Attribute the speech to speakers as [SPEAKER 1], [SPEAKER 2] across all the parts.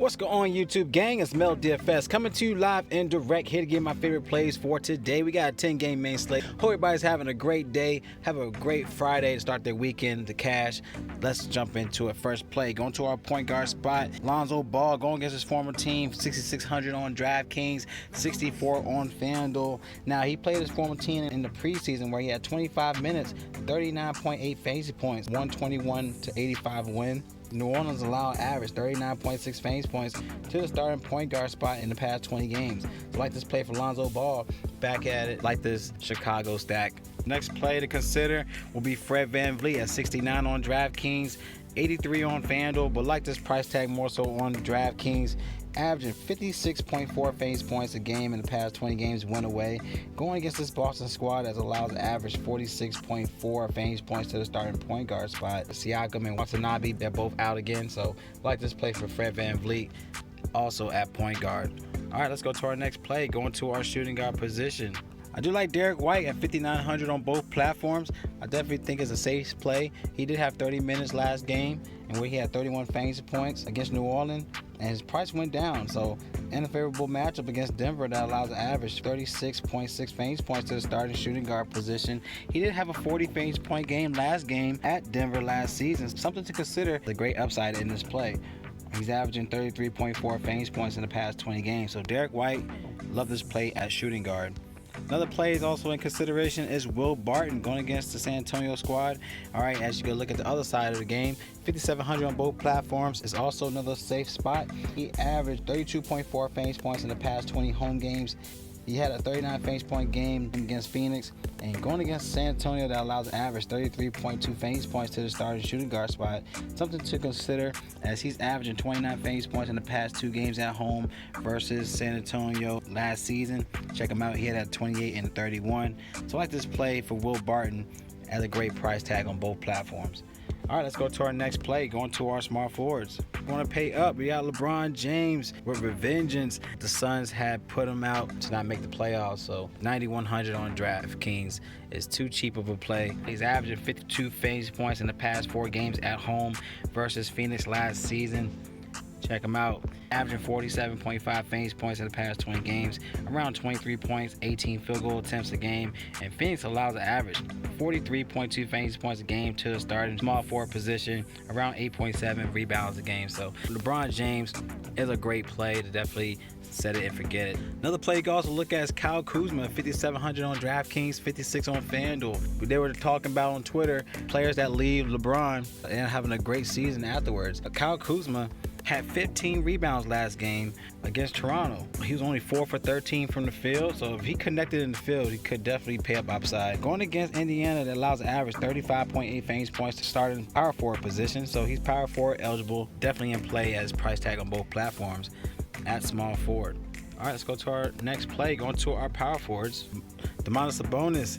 [SPEAKER 1] What's going on, YouTube gang? It's Mel DFS coming to you live and direct, here to get my favorite plays for today. We got a 10-game main slate. Hope everybody's having a great day. Have a great Friday to start their weekend to cash. Let's jump into it. First play, going to our point guard spot. Lonzo Ball going against his former team, 6,600 on DraftKings, 64 on FanDuel. Now, he played his former team in the preseason where he had 25 minutes, 39.8 fantasy points, 121 to 85 win. New Orleans allowed average 39.6 fantasy points to the starting point guard spot in the past 20 games. So like this play for Lonzo Ball, back at it like this Chicago stack. Next play to consider will be Fred VanVleet at 69 on DraftKings, 83 on FanDuel, but like this price tag more so on DraftKings, averaging 56.4 fantasy points a game in the past 20 games went away. Going against this Boston squad that allows an average 46.4 fantasy points to the starting point guard spot. Siakam and Watanabe, they're both out again, so like this play for Fred VanVleet, also at point guard. All right, let's go to our next play, going to our shooting guard position. I do like Derrick White at 5,900 on both platforms. I definitely think it's a safe play. He did have 30 minutes last game, and where he had 31 fantasy points against New Orleans, and his price went down. So, in a favorable matchup against Denver that allows an average 36.6 fantasy points to the starting shooting guard position. He did have a 40 fantasy point game last game at Denver last season. Something to consider, the great upside in this play. He's averaging 33.4 fantasy points in the past 20 games. So, Derrick White, love this play at shooting guard. Another play is also in consideration is Will Barton going against the San Antonio squad. All right, as you go look at the other side of the game, 5,700 on both platforms is also another safe spot. He averaged 32.4 fantasy points in the past 20 home games. He had a 39 fantasy point game against Phoenix, and going against San Antonio that allows an average 33.2 fantasy points to the starting shooting guard spot. Something to consider as he's averaging 29 fantasy points in the past 2 games at home versus San Antonio last season. Check him out, he had a 28 and 31. So I like this play for Will Barton at a great price tag on both platforms. All right, let's go to our next play, going to our small forwards. We're going to pay up. We got LeBron James with revengeance. The Suns had put him out to not make the playoffs, so 9,100 on DraftKings is too cheap of a play. He's averaging 52 fantasy points in the past 4 games at home versus Phoenix last season. Check him out. Averaging 47.5 fantasy points in the past 20 games, around 23 points, 18 field goal attempts a game, and Phoenix allows an average 43.2 fantasy points a game to the starting small forward position, around 8.7 rebounds a game. So LeBron James is a great play to definitely set it and forget it. Another play you can also look at is Kyle Kuzma, 5,700 on DraftKings, 56 on FanDuel. They were talking about on Twitter players that leave LeBron and having a great season afterwards. Kyle Kuzma had 15 rebounds last game against Toronto. He was only 4 for 13 from the field, so if he connected in the field, he could definitely pay up upside. Going against Indiana that allows an average 35.8 fantasy points to start in power forward position, so he's power forward eligible, definitely in play as price tag on both platforms at small forward. All right, let's go to our next play, going to our power forwards. Domantas Sabonis,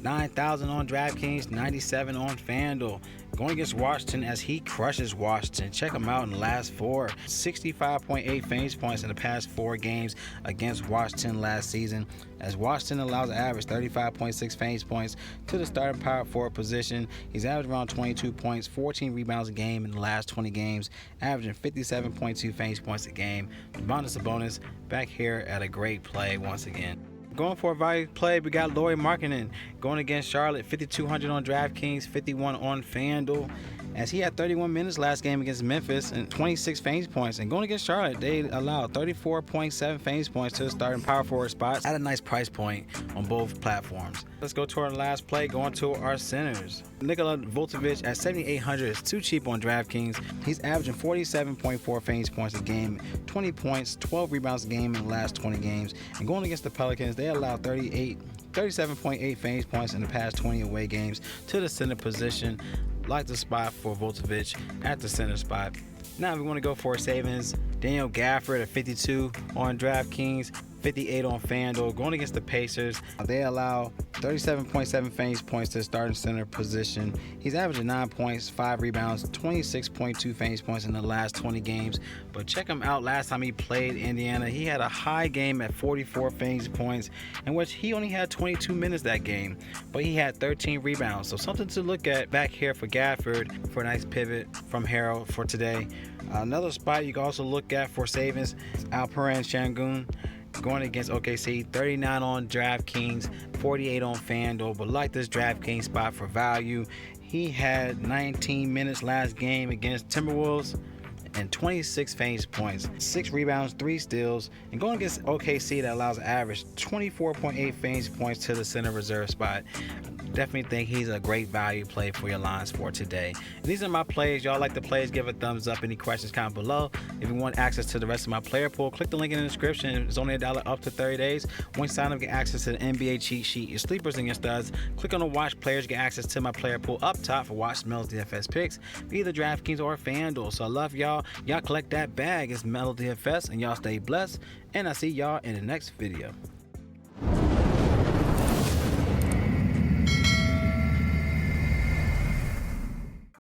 [SPEAKER 1] 9,000 on DraftKings, 97 on FanDuel. Going against Washington as he crushes Washington. Check him out in the last 4. 65.8 fantasy points in the past 4 games against Washington last season, as Washington allows an average 35.6 fantasy points to the starting power forward position. He's averaged around 22 points, 14 rebounds a game in the last 20 games, averaging 57.2 fantasy points a game. Domantas Sabonis back here at a great play once again. Going for a value play, we got Lauri Markkanen going against Charlotte, 5,200 on DraftKings, 51 on FanDuel, as he had 31 minutes last game against Memphis and 26 fantasy points. And going against Charlotte, they allowed 34.7 fantasy points to the starting power forward spots at a nice price point on both platforms. Let's go to our last play, going to our centers. Nikola Vucevic at 7,800 is too cheap on DraftKings. He's averaging 47.4 fantasy points a game, 20 points, 12 rebounds a game in the last 20 games. And going against the Pelicans, they allowed 37.8 fantasy points in the past 20 away games to the center position. Like the spot for Vucevic at the center spot. Now we want to go for savings. Daniel Gafford at 52 on DraftKings, 58 on FanDuel. Going against the Pacers, they allow 37.7 fantasy points to the starting center position. He's averaging 9 points, 5 rebounds, 26.2 fantasy points in the last 20 games. But check him out last time he played Indiana. He had a high game at 44 fantasy points, in which he only had 22 minutes that game, but he had 13 rebounds. So something to look at back here for Gafford for a nice pivot from Harold for today. Another spot you can also look at for savings, Alperen Sengun going against OKC, 39 on DraftKings, 48 on FanDuel, but like this DraftKings spot for value. He had 19 minutes last game against Timberwolves and 26 fantasy points, 6 rebounds, 3 steals, and going against OKC that allows an average 24.8 fantasy points to the center reserve spot. Definitely think he's a great value play for your lines for today. And these are my plays. Y'all like the plays, give a thumbs up. Any questions, comment below. If you want access to the rest of my player pool, click the link in the description. It's only $1 up to 30 days. Once you sign up, get access to the NBA cheat sheet, your sleepers and your studs. Click on the watch players, get access to my player pool up top for watch Mel's DFS picks, either DraftKings or FanDuel. So I love y'all. Y'all collect that bag. It's Melo DFS, and y'all stay blessed. And I'll see y'all in the next video.